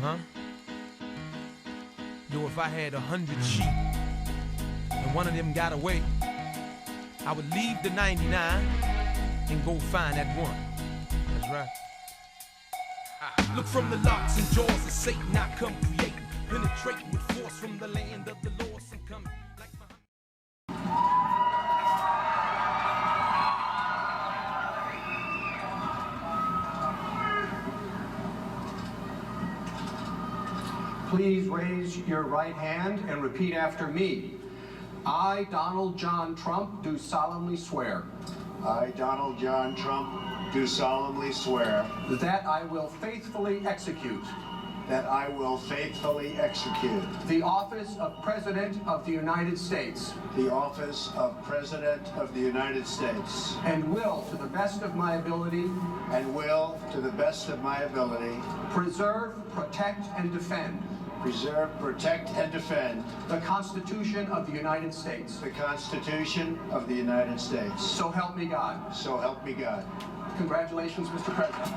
Yo, if I had 100 sheep and one of them got away, I would leave the 99 and go find that one. That's right. Look from the locks and jaws of Satan, I come creating, penetrating with force from the land of the lost and coming like Please raise your right hand and repeat after me. I, Donald John Trump, do solemnly swear. I, Donald John Trump, do solemnly swear that I will faithfully execute that I will faithfully execute the office of President of the United States the office of President of the United States and will, to the best of my ability, preserve, protect, and defend the Constitution of the United States. The Constitution of the United States. So help me God. So help me God. Congratulations, Mr. President.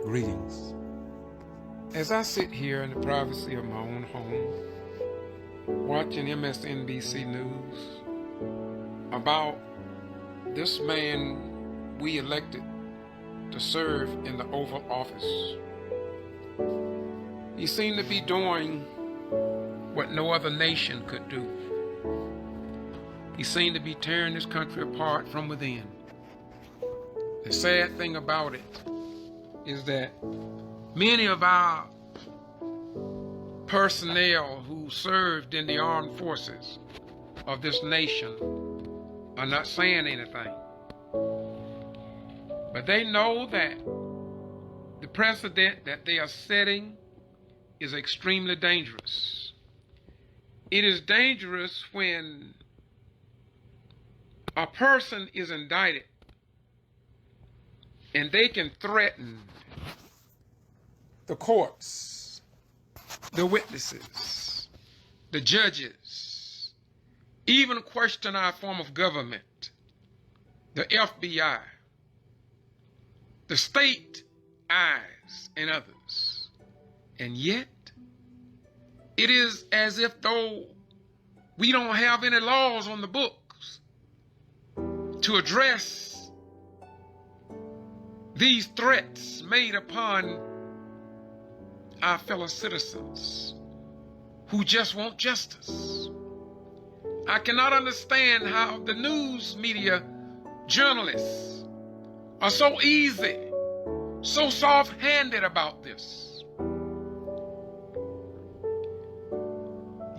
Greetings. As I sit here in the privacy of my own home, watching MSNBC News about this man we elected to serve in the Oval Office, he seemed to be doing what no other nation could do. He seemed to be tearing this country apart from within. The sad thing about it is that many of our personnel who served in the armed forces of this nation are not saying anything. But they know that the precedent that they are setting is extremely dangerous. It is dangerous when a person is indicted and they can threaten the courts, the witnesses, the judges, even question our form of government, the FBI, the state eyes, and others. And yet, it is as if though we don't have any laws on the books to address these threats made upon our fellow citizens who just want justice. I cannot understand how the news media journalists are so easy, so soft-handed about this.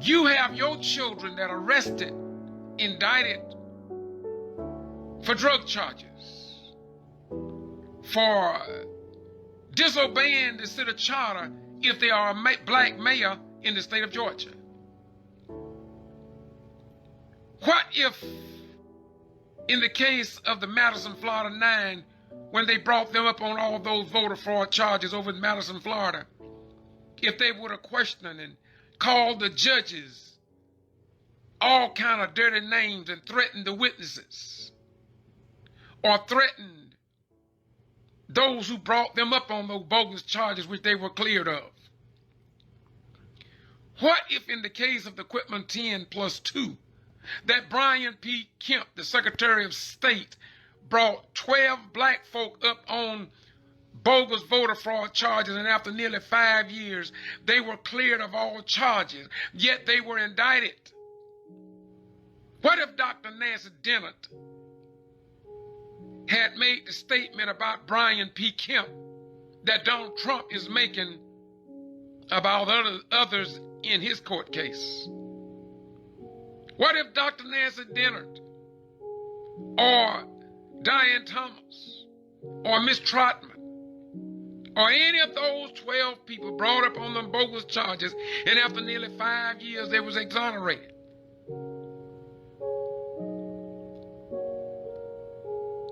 You have your children that are arrested, indicted for drug charges, for disobeying the city charter if they are a black mayor in the state of Georgia. What if, in the case of the Madison, Florida 9, when they brought them up on all those voter fraud charges over in Madison, Florida, if they would have questioned and called the judges all kind of dirty names and threatened the witnesses, or threatened those who brought them up on those bogus charges which they were cleared of? What if, in the case of the Quitman 10+2, that Brian P. Kemp, the Secretary of State, brought 12 black folk up on bogus voter fraud charges, and after nearly 5 years, they were cleared of all charges, yet they were indicted? What if Dr. Nancy Dennett had made the statement about Brian P. Kemp that Donald Trump is making about others in his court case? What if Dr. Nancy Dennett or Diane Thomas or Miss Trotman or any of those 12 people brought up on them bogus charges, and after nearly 5 years they was exonerated?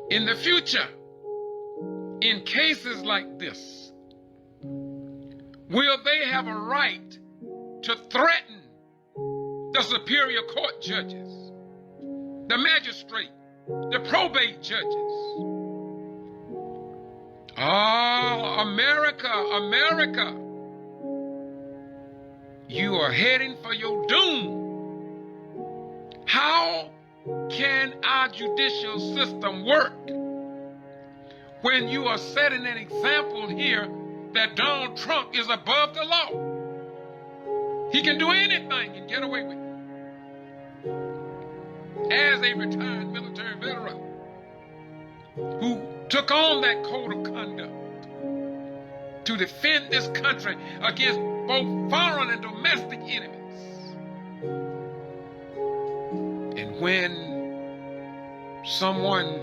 In the future, in cases like this, will they have a right to threaten the superior court judges, the magistrate, the probate judges? Oh, America, America, you are heading for your doom. How can our judicial system work when you are setting an example here that Donald Trump is above the law? He can do anything and get away with it. As a retired military veteran who took on that code of conduct to defend this country against both foreign and domestic enemies. And when someone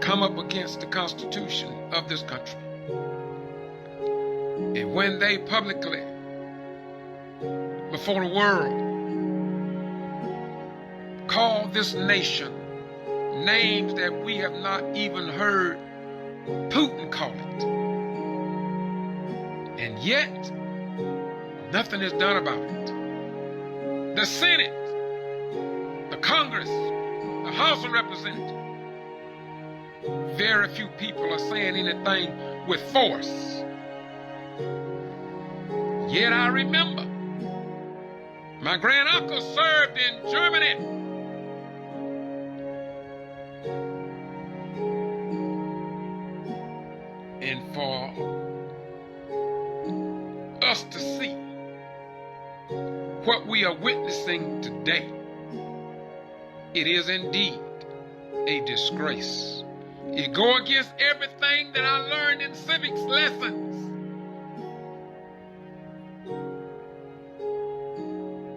come up against the Constitution of this country, and when they publicly, before the world, call this nation names that we have not even heard Putin call it, and yet nothing is done about it. The Senate, the Congress, the House of Representatives, very few people are saying anything with force. Yet I remember my granduncle served in Germany. And for us to see what we are witnessing today, it is indeed a disgrace. It goes against everything that I learned in civics lessons.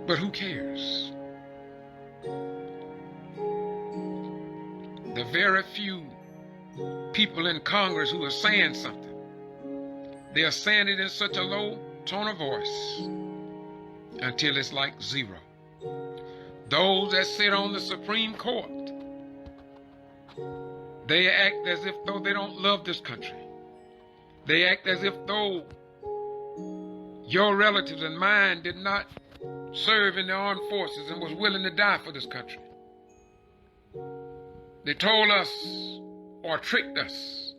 But who cares? The very few people in Congress who are saying something, they are saying it in such a low tone of voice until it's like zero. Those that sit on the Supreme Court, they act as if though they don't love this country. They act as if though your relatives and mine did not serve in the armed forces and was willing to die for this country. They told us or tricked us.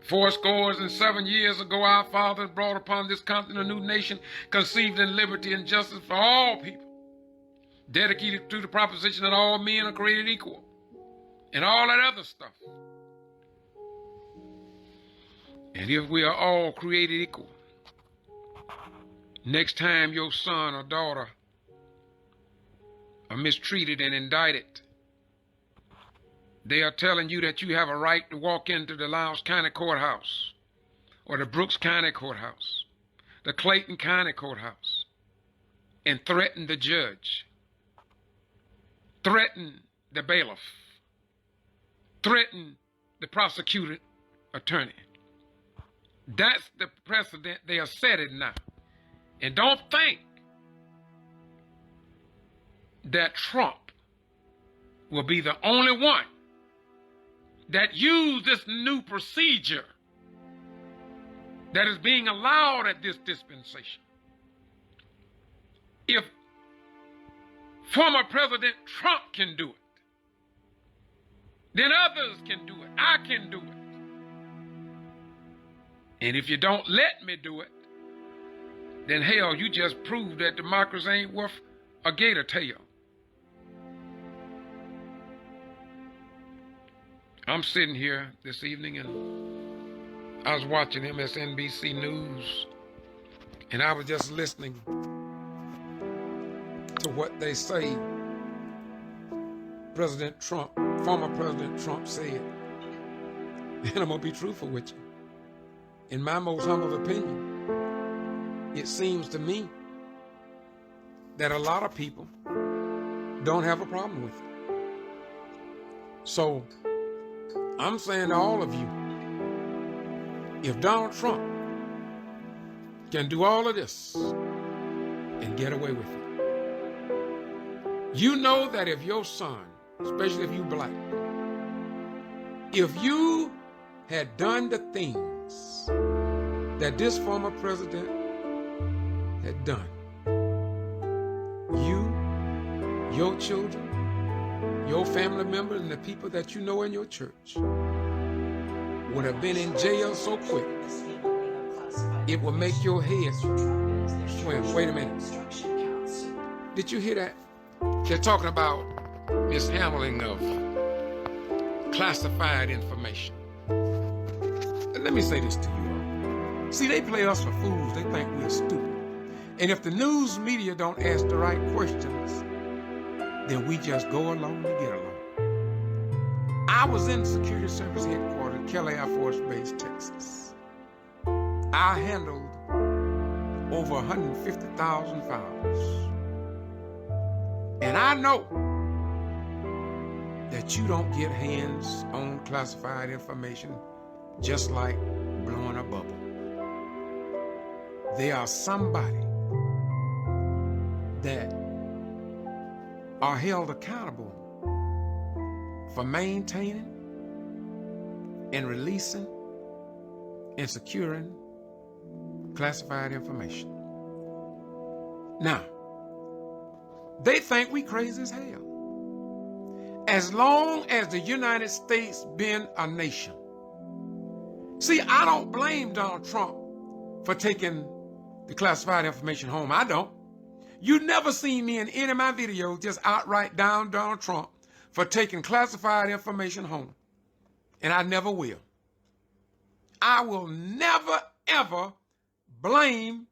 77 years ago, our fathers brought upon this continent a new nation conceived in liberty and justice for all people, dedicated to the proposition that all men are created equal, and all that other stuff. And if we are all created equal, next time your son or daughter are mistreated and indicted, they are telling you that you have a right to walk into the Lowndes County Courthouse, or the Brooks County Courthouse, the Clayton County Courthouse, and threaten the judge, threaten the bailiff, threaten the prosecuting attorney. That's the precedent they are setting now. And don't think that Trump will be the only one that used this new procedure that is being allowed at this dispensation. If former President Trump can do it, then others can do it. I can do it. And if you don't let me do it, then hell, you just proved that democracy ain't worth a gator tail. I'm sitting here this evening and I was watching MSNBC News and I was just listening to what they say President Trump, former President Trump said. And I'm gonna be truthful with you. In my most humble opinion, it seems to me that a lot of people don't have a problem with it. So I'm saying to all of you, if Donald Trump can do all of this and get away with it, you know that if your son, especially if you black, if you had done the things that this former president had done, you, your children, your family members, and the people that you know in your church would have been in jail so quick, it would make your head swim. Wait a minute. Did you hear that? They're talking about mishandling of classified information. Let me say this to you all. See, they play us for fools. They think we're stupid. And if the news media don't ask the right questions, then we just go along to get along. I was in Security Service headquarters, Kelly Air Force Base, Texas. I handled over 150,000 files. And I know that you don't get hands on classified information just like blowing a bubble. There are somebody that are held accountable for maintaining and releasing and securing classified information. Now, they think we crazy as hell. As long as the United States been a nation. See, I don't blame Donald Trump for taking the classified information home. I don't. You never seen me in any of my videos just outright down Donald Trump for taking classified information home. And I never will. I will never, ever blame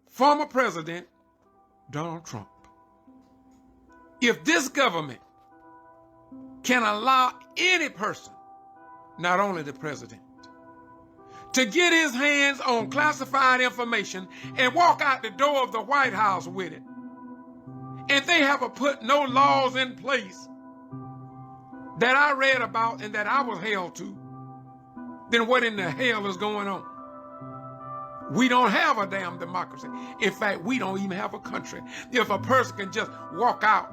former President Donald Trump. If this government can allow any person, not only the president, to get his hands on classified information and walk out the door of the White House with it, and they haven't put no laws in place that I read about and that I was held to, then what in the hell is going on? We don't have a damn democracy. In fact, we don't even have a country. If a person can just walk out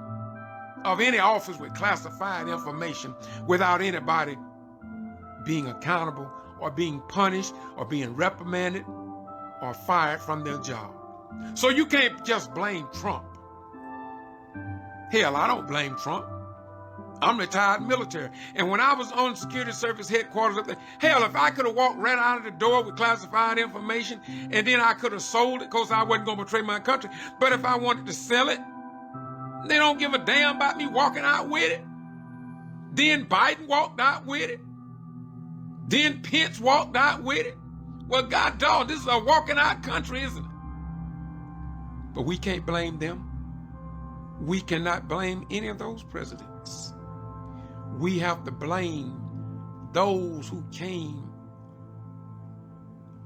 of any office with classified information without anybody being accountable or being punished or being reprimanded or fired from their job. So you can't just blame Trump. Hell, I don't blame Trump. I'm retired military. And when I was on Security Service headquarters up there, hell, if I could have walked right out of the door with classified information and then I could have sold it because I wasn't going to betray my country. But if I wanted to sell it, they don't give a damn about me walking out with it. Then Biden walked out with it. Then Pence walked out with it. Well, God dog, this is a walking out country, isn't it? But we can't blame them. We cannot blame any of those presidents. We have to blame those who came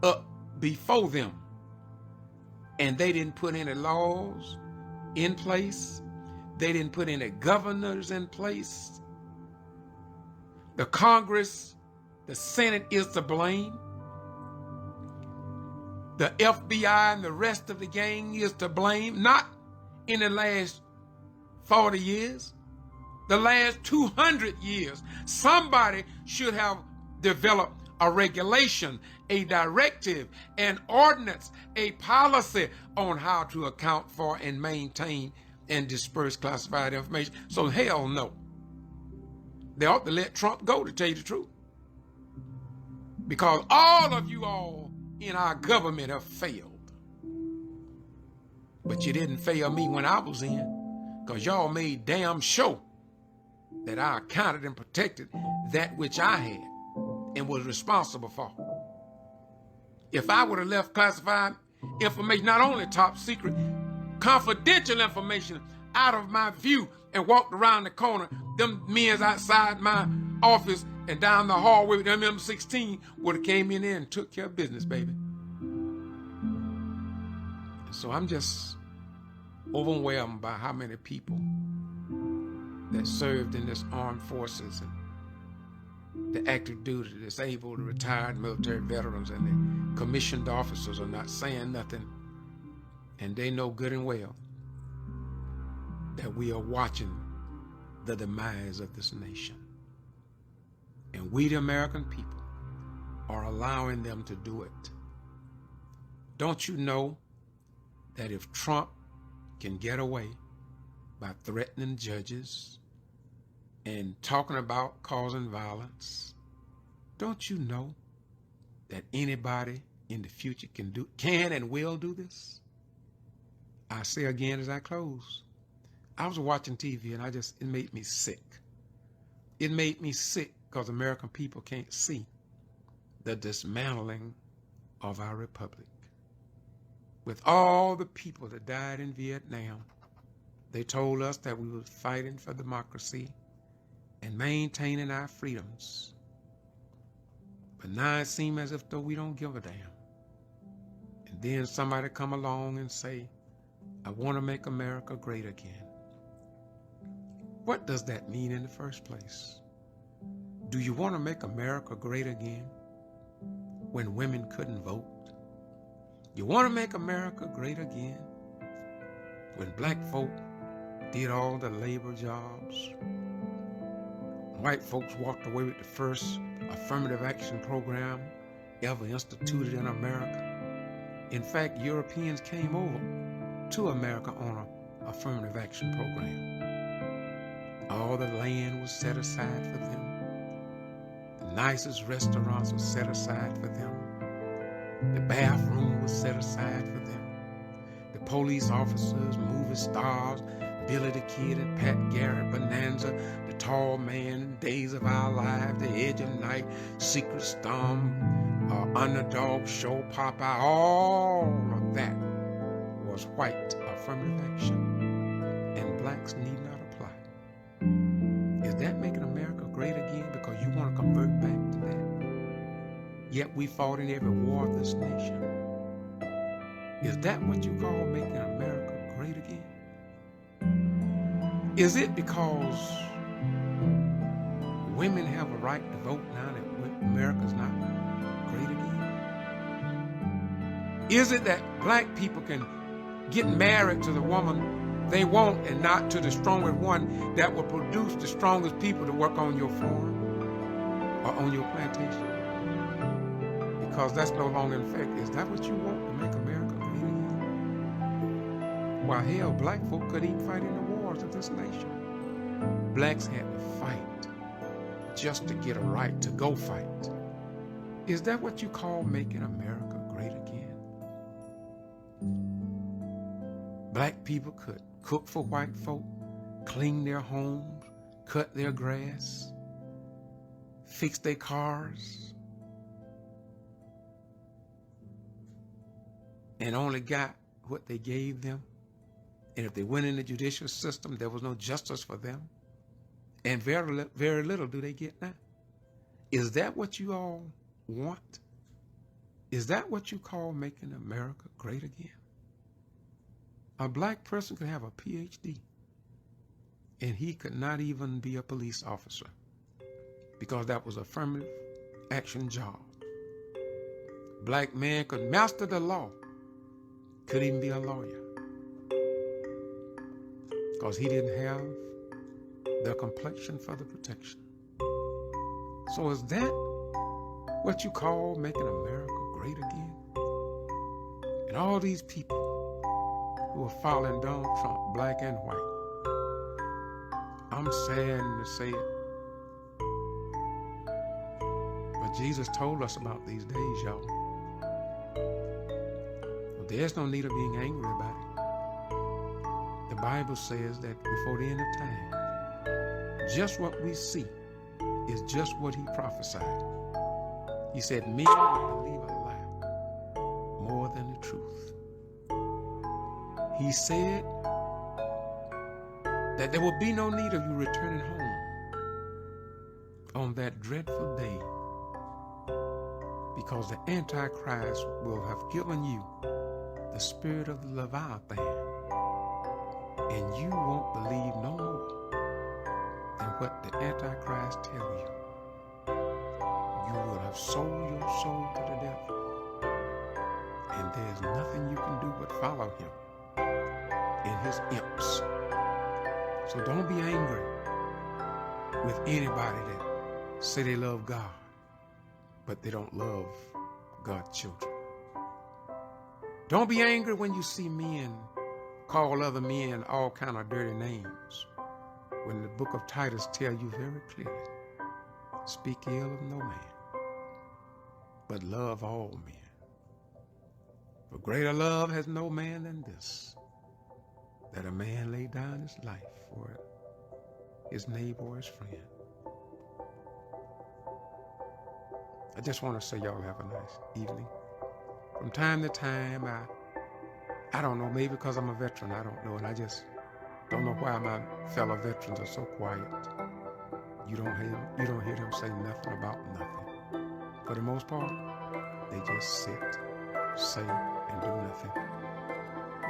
up before them. And they didn't put any laws in place. They didn't put any governors in place. The Congress, the Senate is to blame. The FBI and the rest of the gang is to blame. Not in the last 40 years, the last 200 years. Somebody should have developed a regulation, a directive, an ordinance, a policy on how to account for and maintain and disperse classified information. So hell no. They ought to let Trump go, to tell you the truth. Because all of you all in our government have failed. But you didn't fail me when I was in, because y'all made damn sure that I accounted and protected that which I had and was responsible for. If I would have left classified information, not only top secret, confidential information out of my view and walked around the corner, them men's outside my office and down the hallway with them M16 would have came in there and took care of business, baby. So I'm just overwhelmed by how many people that served in this armed forces and the active duty, the disabled, the retired military veterans, and the commissioned officers are not saying nothing. And they know good and well that we are watching the demise of this nation. And we, the American people, are allowing them to do it. Don't you know that if Trump can get away by threatening judges and talking about causing violence, don't you know that anybody in the future can and will do this? I say again as I close, I was watching TV and it made me sick. It made me sick because American people can't see the dismantling of our republic. With all the people that died in Vietnam, they told us that we were fighting for democracy and maintaining our freedoms. But now it seems as if though we don't give a damn. And then somebody come along and say, I want to make America great again. What does that mean in the first place? Do you want to make America great again when women couldn't vote? You want to make America great again when black folk did all the labor jobs? White folks walked away with the first affirmative action program ever instituted in America. In fact, Europeans came over to America on an affirmative action program. All the land was set aside for them. The nicest restaurants were set aside for them. The bathroom was set aside for them. The police officers, movie stars, Billy the Kid and Pat Garrett, Bonanza, The Tall Man, Days of Our Lives, The Edge of Night, Secret Storm, Underdog Show, Popeye, all of that was white affirmative action, and blacks need not apply. Is that making America great again because you want to convert back to that? Yet we fought in every war of this nation. Is that what you call making America great again? Is it because women have a right to vote now that America's not great again? Is it that black people can get married to the woman they want and not to the strongest one that will produce the strongest people to work on your farm or on your plantation? Because that's no longer in effect. Is that what you want to make America great again? Why, hell, black folk couldn't even fight in the wars of this nation. Blacks had to fight just to get a right to go fight. Is that what you call making America great again? Black people could cook for white folk, clean their homes, cut their grass, fix their cars, and only got what they gave them. And if they went in the judicial system, there was no justice for them. And very, very little do they get now. Is that what you all want? Is that what you call making America great again? A black person could have a PhD, and he could not even be a police officer because that was an affirmative action job. Black man could master the law, couldn't even be a lawyer. because he didn't have the complexion for the protection. So is that what you call making America great again? And all these people who are following Donald Trump, black and white, I'm saddened to say it, but Jesus told us about these days, y'all. Well, there's no need of being angry about it. The Bible says that before the end of time, just what we see is just what he prophesied. He said, men will believe a lie more than the truth. He said that there will be no need of you returning home on that dreadful day, because the Antichrist will have given you the spirit of the Leviathan, and you won't believe no more than what the Antichrist tell you. You will have sold your soul to the devil, and there's nothing you can do but follow him and his imps. So don't be angry with anybody that say they love God, but they don't love God's children. Don't be angry when you see men call other men all kind of dirty names, when the book of Titus tells you very clearly, speak ill of no man, but love all men. For greater love has no man than this, that a man lay down his life for his neighbor or his friend. I just want to say y'all have a nice evening. From time to time, I don't know, maybe because I'm a veteran, I don't know, and I just don't know why my fellow veterans are so quiet. You don't hear them say nothing about nothing. For the most part, they just sit, say, and do nothing.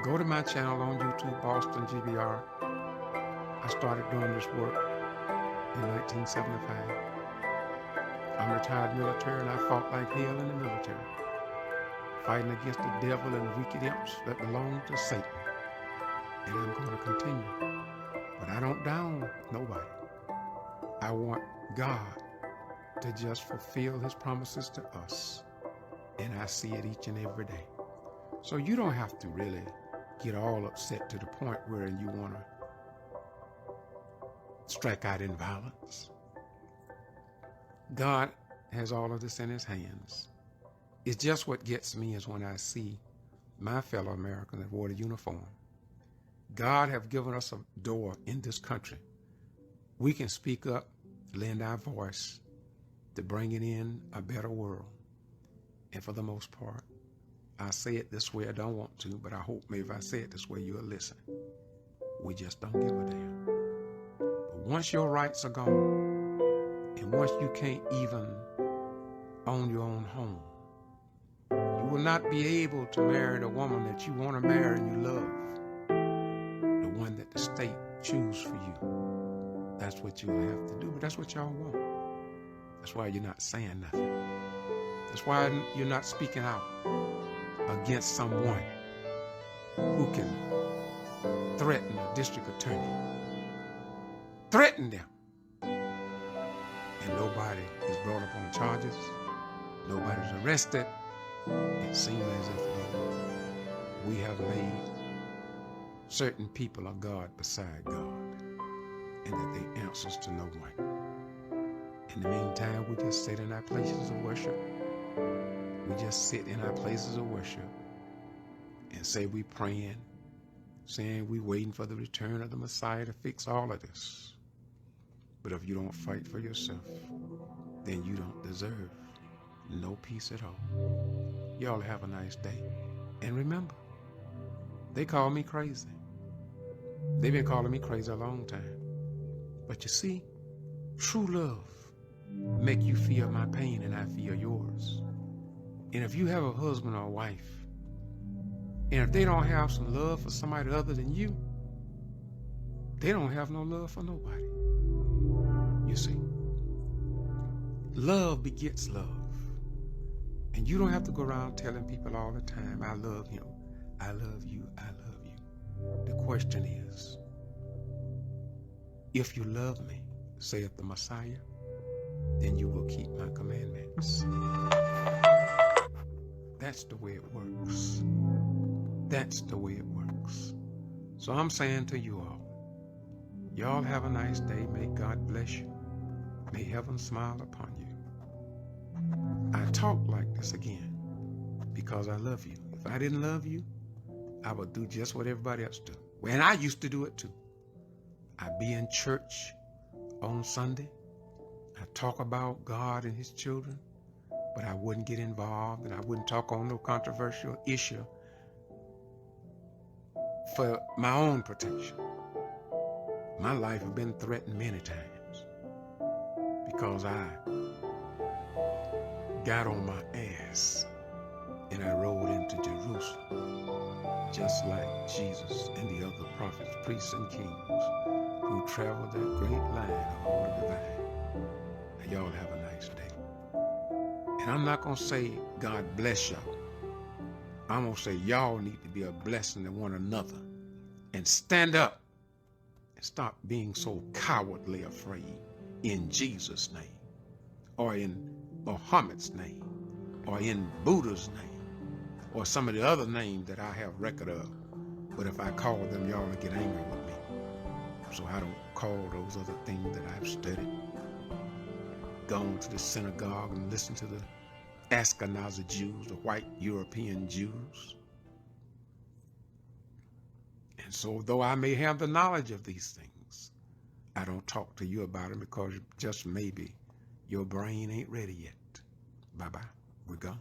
Go to my channel on YouTube, Boston G.B.R. I started doing this work in 1975. I'm retired military, and I fought like hell in the military, fighting against the devil and the wicked imps that belong to Satan. And I'm going to continue. But I don't down nobody. I want God to just fulfill his promises to us. And I see it each and every day. So you don't have to really get all upset to the point where you want to strike out in violence. God has all of this in his hands. It's just what gets me is when I see my fellow Americans that wore the uniform. God have given us a door in this country. We can speak up, lend our voice to bring it in a better world. And for the most part, I say it this way, I don't want to, but I hope maybe if I say it this way, you'll listen. We just don't give a damn. But once your rights are gone, and once you can't even own your own home, you will not be able to marry the woman that you want to marry and you love, the one that the state choose for you. That's what you'll have to do, but that's what y'all want. That's why you're not saying nothing. That's why you're not speaking out against someone who can threaten a district attorney. Threaten them. And nobody is brought up on the charges. Nobody's arrested. It seems as if we have made certain people a God beside God, and that they answers to no one. In the meantime, we just sit in our places of worship. We just sit in our places of worship and say we praying, saying we waiting for the return of the Messiah to fix all of this. But if you don't fight for yourself, then you don't deserve no peace at all. Y'all have a nice day. And remember, they call me crazy. They've been calling me crazy a long time. But you see, true love make you feel my pain and I feel yours. And if you have a husband or a wife, and if they don't have some love for somebody other than you, they don't have no love for nobody. You see, love begets love. And you don't have to go around telling people all the time, I love him, I love you, I love you. The question is, If you love me, saith the Messiah, then you will keep my commandments. That's the way it works. That's the way it works. So I'm saying to you all, y'all have a nice day. May God bless you. May heaven smile upon you. I talk like this again because I love you. If I didn't love you, I would do just what everybody else do. And I used to do it too. I'd be in church on Sunday. I'd talk about God and his children, but I wouldn't get involved and I wouldn't talk on no controversial issue for my own protection. My life has been threatened many times because I got on my ass and I rode into Jerusalem, just like Jesus and the other prophets, priests, and kings who traveled that great line of Holy Divine. Now, y'all have a nice day. And I'm not going to say God bless y'all. I'm going to say y'all need to be a blessing to one another and stand up and stop being so cowardly afraid in Jesus' name, or in Muhammad's name, or in Buddha's name, or some of the other names that I have record of. But if I call them, y'all will get angry with me. So I don't call those other things that I've studied. Gone to the synagogue and listened to the Ashkenazi Jews, the white European Jews. And so though I may have the knowledge of these things, I don't talk to you about them because just maybe your brain ain't ready yet. Bye-bye. We're gone.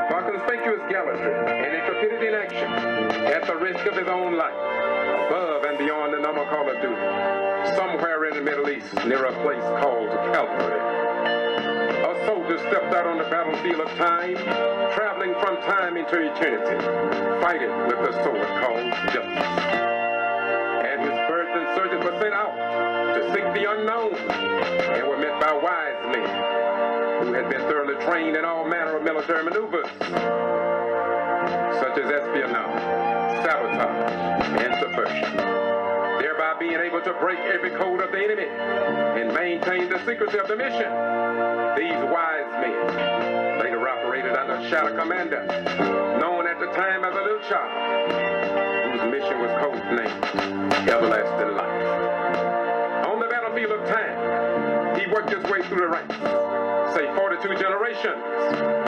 For conspicuous gallantry and intrepidity in action, at the risk of his own life, above and beyond the normal call of duty, somewhere in the Middle East, near a place called Calvary, a soldier stepped out on the battlefield of time, traveling from time into eternity, fighting with the sword called justice. And his birth and surgeons were sent out to seek the unknown, and were met by wise men who had been thoroughly trained in all manner of military maneuvers, such as espionage, sabotage, and subversion, thereby being able to break every code of the enemy and maintain the secrecy of the mission. These wise men later operated under Shadow Commander, known at the time as a little child, whose mission was codenamed Everlasting Life. On the battlefield of time, he worked his way through the ranks, say 42 generations,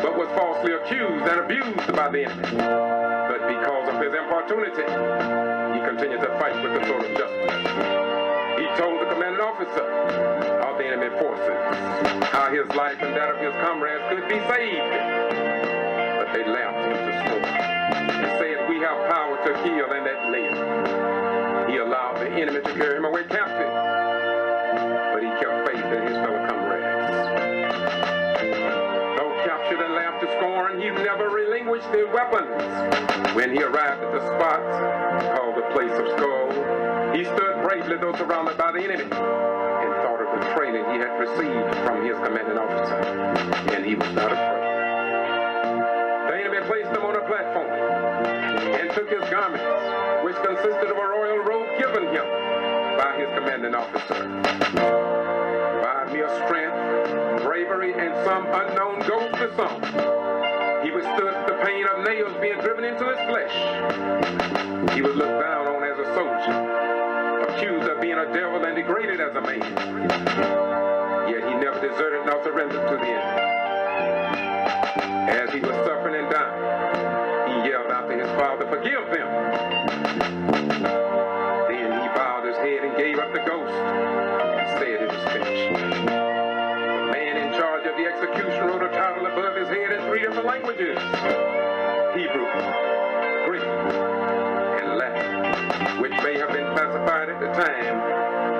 but was falsely accused and abused by the enemy. But because of his importunity, he continued to fight with the sword of justice. He told the commanding officer of the enemy forces how his life and that of his comrades could be saved. But but they laughed him to scorn and said, "We have power to kill and that live." He allowed the enemy to carry him away captive, but he kept faith in his fellow comrades. Though captured and laughed to scorn, he never relinquished his weapons. When he arrived at the spot called the Place of Skulls, he stood bravely though surrounded by the enemy and thought of the training he had received from his commanding officer, and he was not afraid. The enemy placed him on a platform and took his garments, which consisted of a royal robe given him by his commanding officer. By mere strength, bravery, and some unknown ghost to some, he withstood the pain of nails being driven into his flesh. He was looked down on as a soldier, accused of being a devil and degraded as a man. Yet he never deserted nor surrendered to the enemy. As he was suffering and dying, he yelled out to his father, "Forgive them." Then he bowed his head and gave up the ghost and said it was finished. The man in charge of the execution wrote a title above his head in 3 different languages: Hebrew, Greek, and Latin, which may have been classified at the time,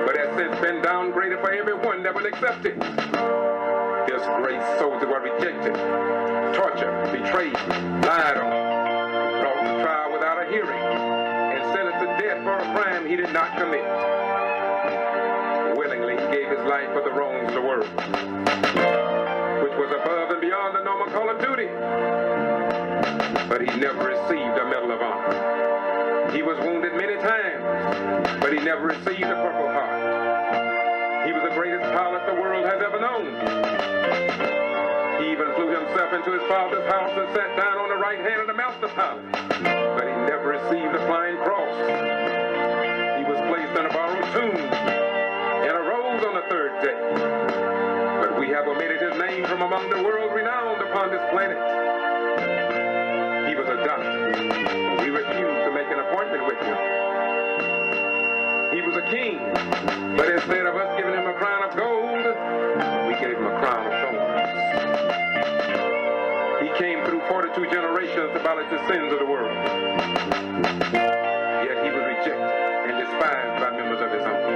but has since been downgraded for everyone that will accept it. This great soldier was rejected, tortured, betrayed, lied on, brought to trial without a hearing, and sentenced to death for a crime he did not commit. Willingly he gave his life for the wrongs of the world, which was above and beyond the normal call of duty. But he never received a Medal of Honor. He was wounded many times, but he never received a Purple Heart. He was the greatest pilot the world has ever known. He even flew himself into his father's house and sat down on the right hand of the master pilot, but he never received the Flying Cross. He was placed in a borrowed tomb and arose on the 3rd day. But we have omitted his name from among the world renowned upon this planet. He was a doctor. We refused to make an appointment with him. He was a king, but instead of us giving him a crown of gold, we gave him a crown of thorns. He came through 42 generations to abolish the sins of the world. Yet he was rejected and despised by members of his own.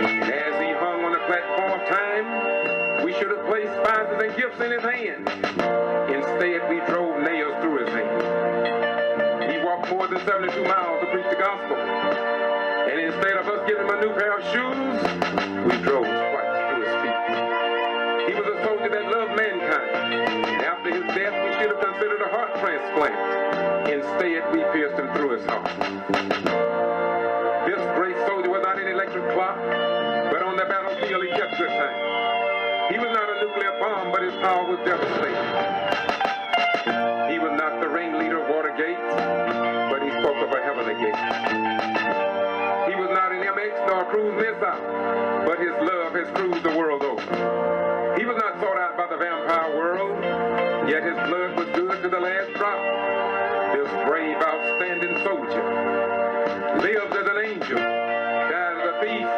And as he hung on the platform of time, we should have placed spices and gifts in his hand. Instead, we drove nails through his hand. He walked more than 72 miles to preach the gospel. And instead of us giving him a new pair of shoes, we drove spikes through his feet. He was a soldier that loved mankind. And after his death, we should have considered a heart transplant. Instead, we pierced him through his heart. This great soldier was not an electric clock, but on the battlefield, he kept good time. He was not a nuclear bomb, but his power was devastating. He was not the ringleader of Watergate, but he spoke of a heavenly gate. He was not an MX nor a cruise missile, but his love has cruised the world over. He was not sought out by the vampire world, yet his blood was good to the last drop. This brave, outstanding soldier lived as an angel, died as a thief,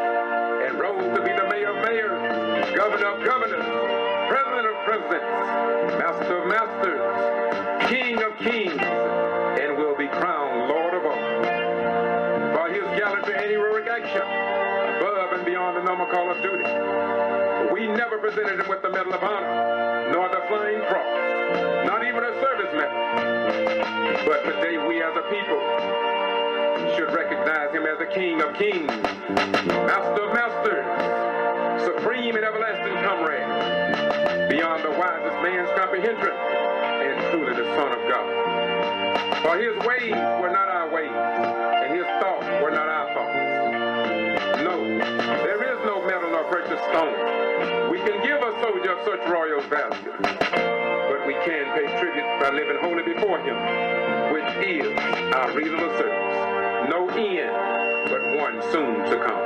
and rose to be the mayor of mayors, governor of governors, president of presidents, master of masters, king of kings, and will be crowned Lord of all. For his gallantry and heroic action, above and beyond the normal call of duty, we never presented him with the Medal of Honor, nor the Flying Cross, not even a service medal. But today we as a people should recognize him as the King of Kings, Master of Masters, supreme and everlasting comrade, beyond the wisest man's comprehension, and truly the Son of God. For his ways were not our ways, and his thoughts were not our thoughts. No, there is no metal nor precious stone we can give a soldier of such royal value, but we can pay tribute by living wholly before him, which is our reasonable service. No end, but one soon to come.